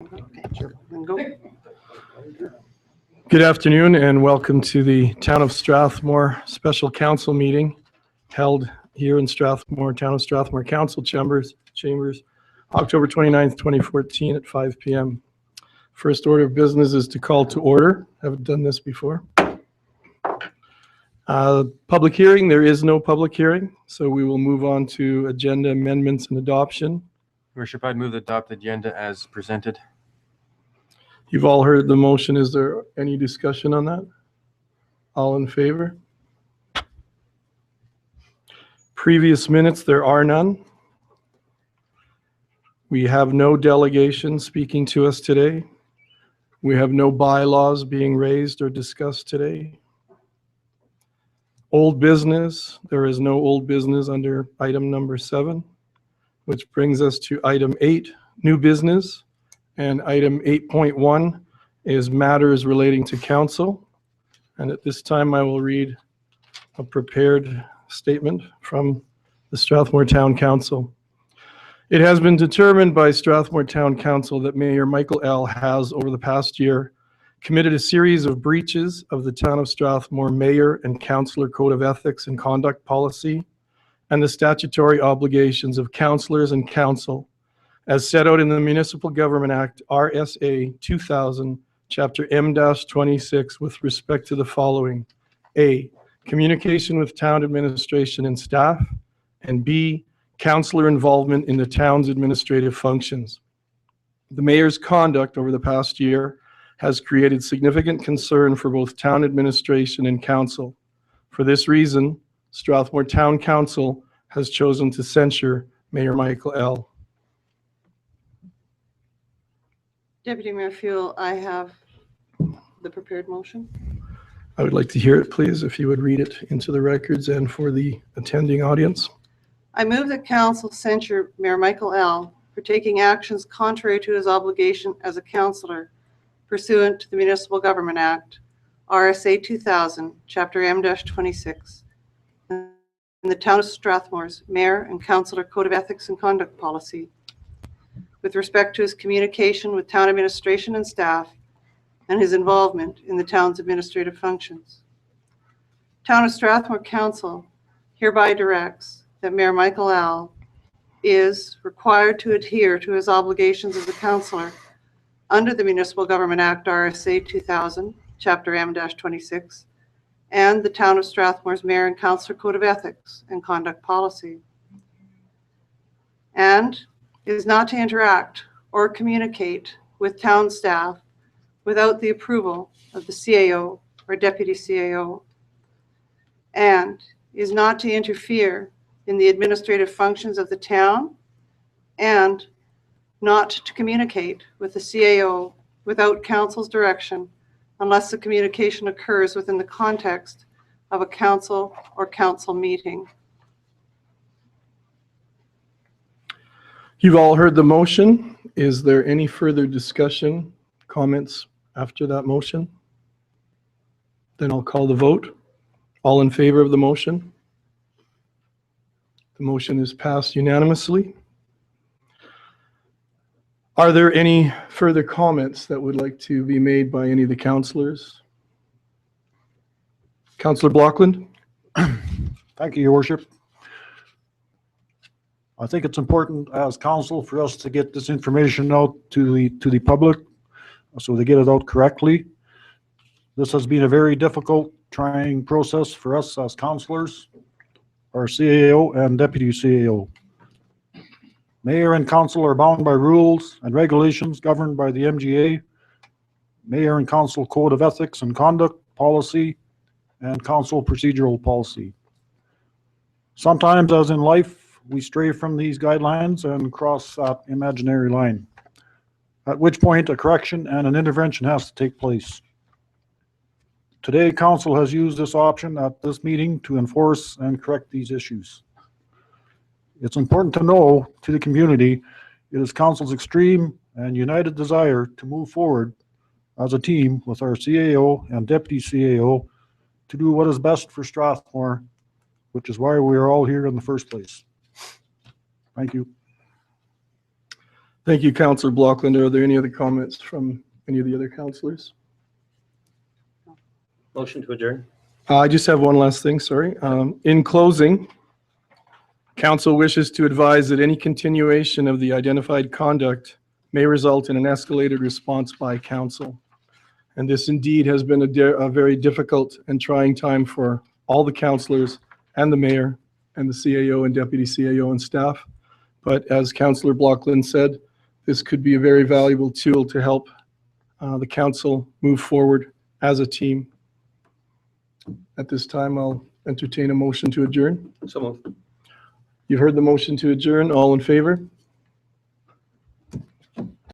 Okay, sure. Then go. Good afternoon and welcome to the Town of Strathmore Special Council meeting held here in Strathmore, Town of Strathmore Council Chambers, October 29th, 2014 at 5 p.m. First order of business is to call to order. Haven't done this before. Public hearing, there is no public hearing, so we will move on to agenda amendments and adoption. Worship, I'd move to adopt the agenda as presented. You've all heard the motion. Is there any discussion on that? All in favor? Previous minutes, there are none. We have no delegation speaking to us today. We have no bylaws being raised or discussed today. Old business, there is no old business under item number 7, which brings us to item 8, new business. And item 8.1 is matters relating to council. And at this time, I will read a prepared statement from the Strathmore Town Council. It has been determined by Strathmore Town Council that Mayor Michael L. has, over the past year, committed a series of breaches of the Town of Strathmore Mayor and Councillor Code of Ethics and Conduct Policy and the statutory obligations of councillors and council as set out in the Municipal Government Act, RSA 2000, Chapter M-26, with respect to the following: A, communication with town administration and staff, and B, councillor involvement in the town's administrative functions. The mayor's conduct over the past year has created significant concern for both town administration and council. For this reason, Strathmore Town Council has chosen to censure Mayor Michael L. Deputy Mayor Fuel, I have the prepared motion. I would like to hear it, please, if you would read it into the records and for the attending audience. I move that council censure Mayor Michael L. for taking actions contrary to his obligation as a councillor pursuant to the Municipal Government Act, RSA 2000, Chapter M-26, and the Town of Strathmore's Mayor and Councillor Code of Ethics and Conduct Policy, with respect to his communication with town administration and staff and his involvement in the town's administrative functions. Town of Strathmore Council hereby directs that Mayor Michael L. is required to adhere to his obligations as a councillor under the Municipal Government Act, RSA 2000, Chapter M-26, and the Town of Strathmore's Mayor and Councillor Code of Ethics and Conduct Policy, and is not to interact or communicate with town staff without the approval of the CAO or Deputy CAO, and is not to interfere in the administrative functions of the town, and not to communicate with the CAO without council's direction unless the communication occurs within the context of a council or council meeting. You've all heard the motion. Is there any further discussion, comments after that motion? Then I'll call the vote. All in favor of the motion? The motion is passed unanimously. Are there any further comments that would like to be made by any of the councillors? Councillor Blockland? Thank you, Your Worship. I think it's important as council for us to get this information out to the public so they get it out correctly. This has been a very difficult, trying process for us as councillors, our CAO and Deputy CAO. Mayor and council are bound by rules and regulations governed by the MGA, Mayor and Council Code of Ethics and Conduct Policy, and Council Procedural Policy. Sometimes, as in life, we stray from these guidelines and cross that imaginary line, at which point a correction and an intervention has to take place. Today, council has used this option at this meeting to enforce and correct these issues. It's important to know to the community it is council's extreme and united desire to move forward as a team with our CAO and Deputy CAO to do what is best for Strathmore, which is why we are all here in the first place. Thank you. Thank you, Councillor Blockland. Are there any other comments from any of the other councillors? Motion to adjourn. I just have one last thing, sorry. In closing, council wishes to advise that any continuation of the identified conduct may result in an escalated response by council. And this indeed has been a very difficult and trying time for all the councillors and the mayor and the CAO and deputy CAO and staff. But as Councillor Blockland said, this could be a very valuable tool to help the council move forward as a team. At this time, I'll entertain a motion to adjourn. So moved. You've heard the motion to adjourn. All in favor?